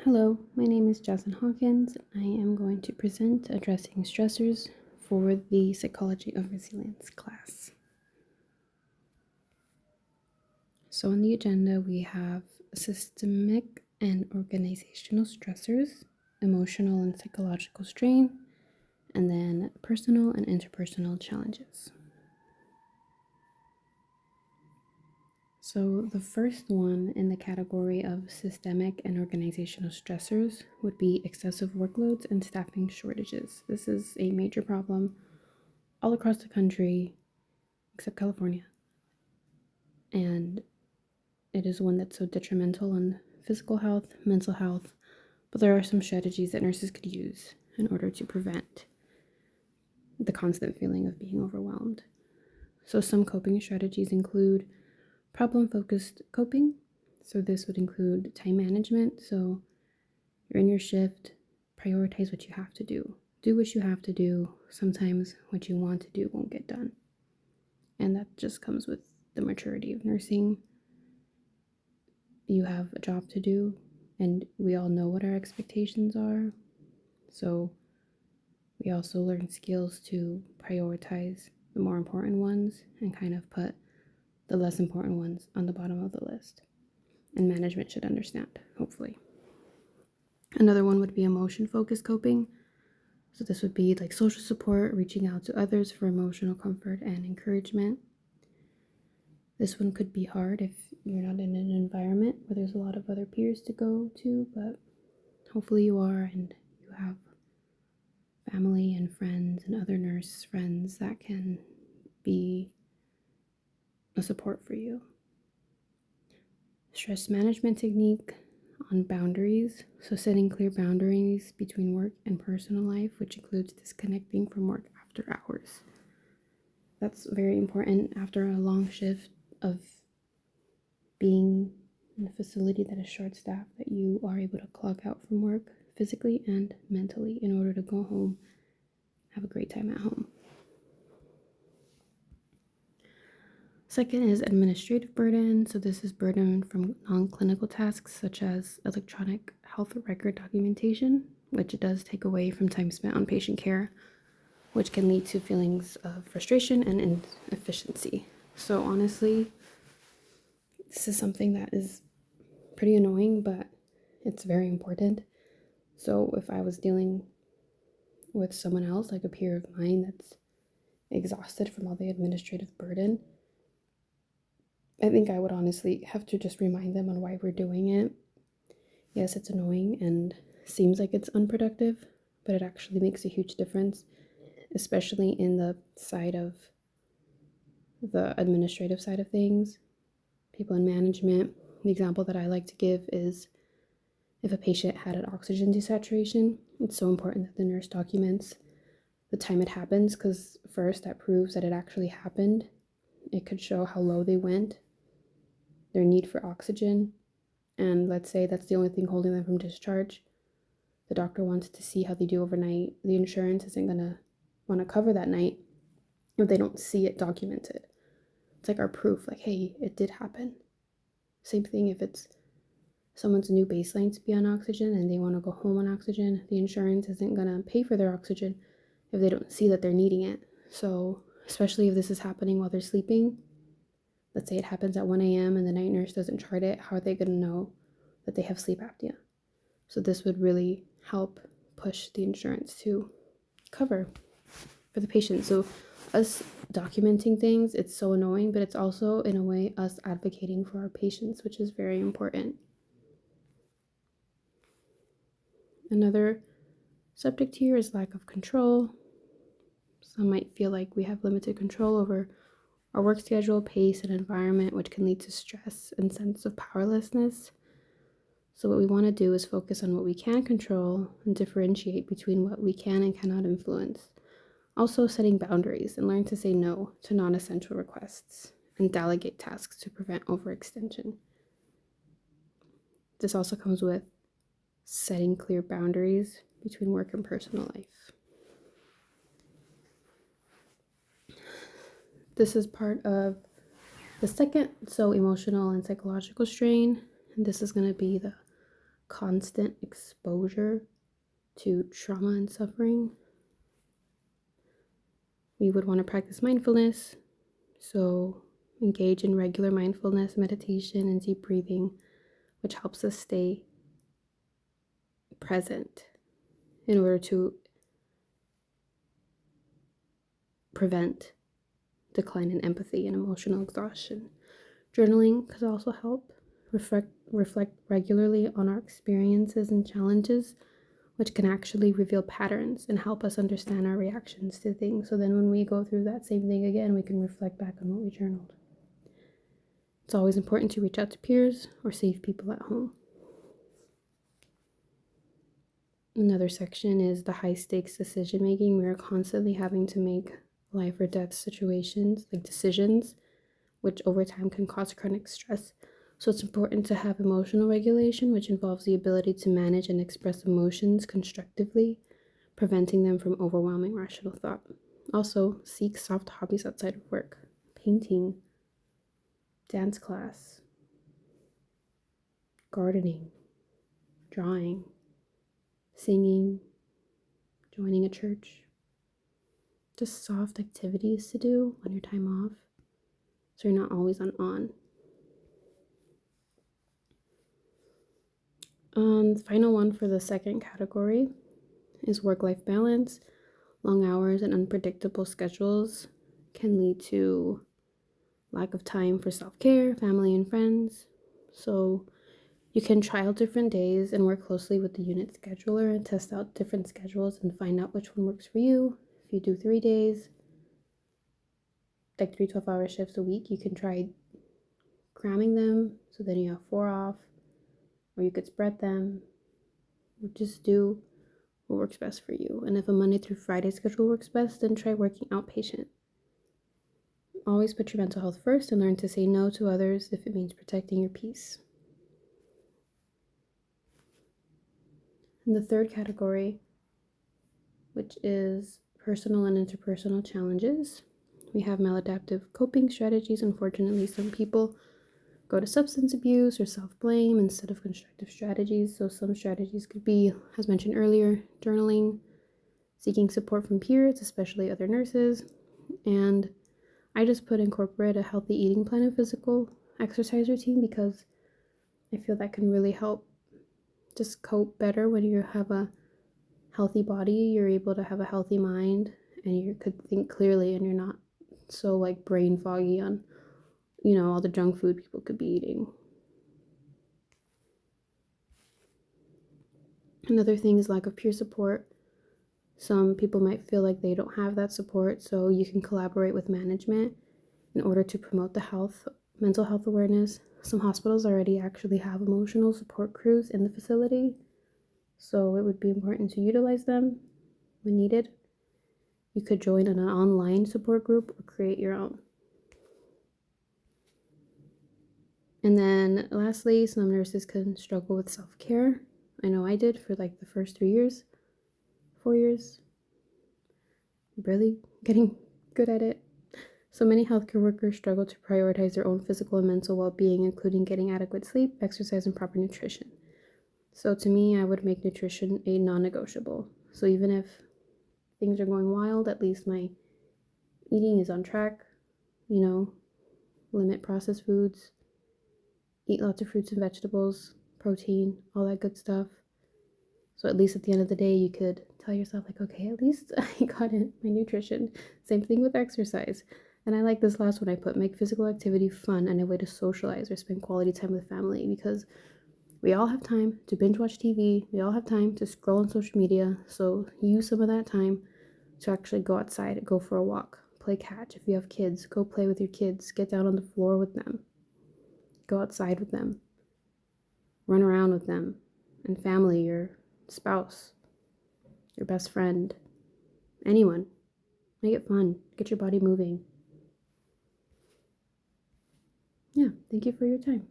Hello, my name is Jason Hawkins. I am going to present addressing stressors for the Psychology of Resilience class. So on the agenda we have systemic and organizational stressors, emotional and psychological strain, and then personal and interpersonal challenges. So the first one in the category of systemic and organizational stressors would be excessive workloads and staffing shortages. This is a major problem all across the country, except California. And it is one that's so detrimental on physical health, mental health, but there are some strategies that nurses could use in order to prevent the constant feeling of being overwhelmed. So some coping strategies include problem-focused coping. So this would include time management. So you're in your shift, prioritize what you have to do. Do what you have to do. Sometimes what you want to do won't get done. And that just comes with the maturity of nursing. You have a job to do, and we all know what our expectations are. So we also learn skills to prioritize the more important ones and kind of put the less important ones on the bottom of the list. And management should understand, hopefully. Another one would be emotion-focused coping. So this would be like social support, reaching out to others for emotional comfort and encouragement. This one could be hard if you're not in an environment where there's a lot of other peers to go to, but hopefully you are, and you have family and friends and other nurse friends that can be a support for you. Stress management technique on boundaries. So setting clear boundaries between work and personal life, which includes disconnecting from work after hours. That's very important after a long shift of being in a facility that is short-staffed, that you are able to clock out from work physically and mentally in order to go home, have a great time at home. Second is administrative burden. So this is burden from non-clinical tasks such as electronic health record documentation, which does take away from time spent on patient care, which can lead to feelings of frustration and inefficiency. So honestly, this is something that is pretty annoying, but it's very important. So if I was dealing with someone else, like a peer of mine that's exhausted from all the administrative burden, I think I would honestly have to just remind them on why we're doing it. Yes, it's annoying and seems like it's unproductive, but it actually makes a huge difference, especially in the side of the administrative side of things, people in management. The example that I like to give is if a patient had an oxygen desaturation, it's so important that the nurse documents the time it happens, because first, that proves that it actually happened. It could show how low they went, their need for oxygen, and let's say that's the only thing holding them from discharge. The doctor wants to see how they do overnight. The insurance isn't going to want to cover that night if they don't see it documented. It's like our proof, like, hey, it did happen. Same thing if it's someone's new baseline to be on oxygen and they want to go home on oxygen. The insurance isn't going to pay for their oxygen if they don't see that they're needing it. So especially if this is happening while they're sleeping, let's say it happens at 1 a.m. and the night nurse doesn't chart it, how are they going to know that they have sleep apnea? So this would really help push the insurance to cover for the patient. So us documenting things, it's so annoying, but it's also in a way us advocating for our patients, which is very important. Another subject here is lack of control. Some might feel like we have limited control over our work schedule, pace, and environment, which can lead to stress and sense of powerlessness. So what we want to do is focus on what we can control and differentiate between what we can and cannot influence. Also setting boundaries and learn to say no to non-essential requests and delegate tasks to prevent overextension. This also comes with setting clear boundaries between work and personal life. This is part of the second, so emotional and psychological strain. And this is going to be the constant exposure to trauma and suffering, we would want to practice mindfulness. So engage in regular mindfulness, meditation, and deep breathing, which helps us stay present in order to prevent decline in empathy and emotional exhaustion. Journaling could also help reflect regularly on our experiences and challenges, which can actually reveal patterns and help us understand our reactions to things. So then when we go through that same thing again, we can reflect back on what we journaled. It's always important to reach out to peers or safe people at home. Another section is the high stakes decision making. We are constantly having to make life or death situations, like decisions, which over time can cause chronic stress. So it's important to have emotional regulation, which involves the ability to manage and express emotions constructively, preventing them from overwhelming rational thought. Also, seek soft hobbies outside of work. Painting, dance class, gardening, drawing, singing, joining a church. Just soft activities to do on your time off, so you're not always on. The final one for the second category is work-life balance. Long hours and unpredictable schedules can lead to lack of time for self-care, family, and friends. So you can try out different days and work closely with the unit scheduler and test out different schedules and find out which one works for you. If you do 3 days, like 3 12-hour shifts a week, you can try cramming them so then you have 4 off, or you could spread them. Just do what works best for you. And if a Monday through Friday schedule works best, then try working outpatient. Always put your mental health first and learn to say no to others if it means protecting your peace. And the third category, which is personal and interpersonal challenges, we have maladaptive coping strategies. Unfortunately, some people go to substance abuse or self-blame instead of constructive strategies. So some strategies could be, as mentioned earlier, journaling, seeking support from peers, especially other nurses, and I just incorporate a healthy eating plan and physical exercise routine because I feel that can really help just cope better. When you have a healthy body, you're able to have a healthy mind, and you could think clearly, and you're not so like brain foggy on all the junk food people could be eating. Another thing is lack of peer support. Some people might feel like they don't have that support, so you can collaborate with management in order to promote the mental health awareness. Some hospitals already actually have emotional support crews in the facility, so it would be important to utilize them when needed. You could join an online support group or create your own. And then lastly, some nurses can struggle with self-care. I know I did for like the first 4 years, barely getting good at it. So many healthcare workers struggle to prioritize their own physical and mental well-being, including getting adequate sleep, exercise, and proper nutrition. So to me, I would make nutrition a non-negotiable. So even if things are going wild, at least my eating is on track. Limit processed foods, eat lots of fruits and vegetables, protein, all that good stuff. So at least at the end of the day, you could tell yourself like, okay, at least I got in my nutrition. Same thing with exercise. And I like this last one I put, make physical activity fun and a way to socialize or spend quality time with family, because we all have time to binge watch TV. We all have time to scroll on social media. So use some of that time to actually go outside, go for a walk, play catch. If you have kids, go play with your kids. Get down on the floor with them. Go outside with them. Run around with them. And family, your spouse, your best friend, anyone. Make it fun. Get your body moving. Yeah, thank you for your time.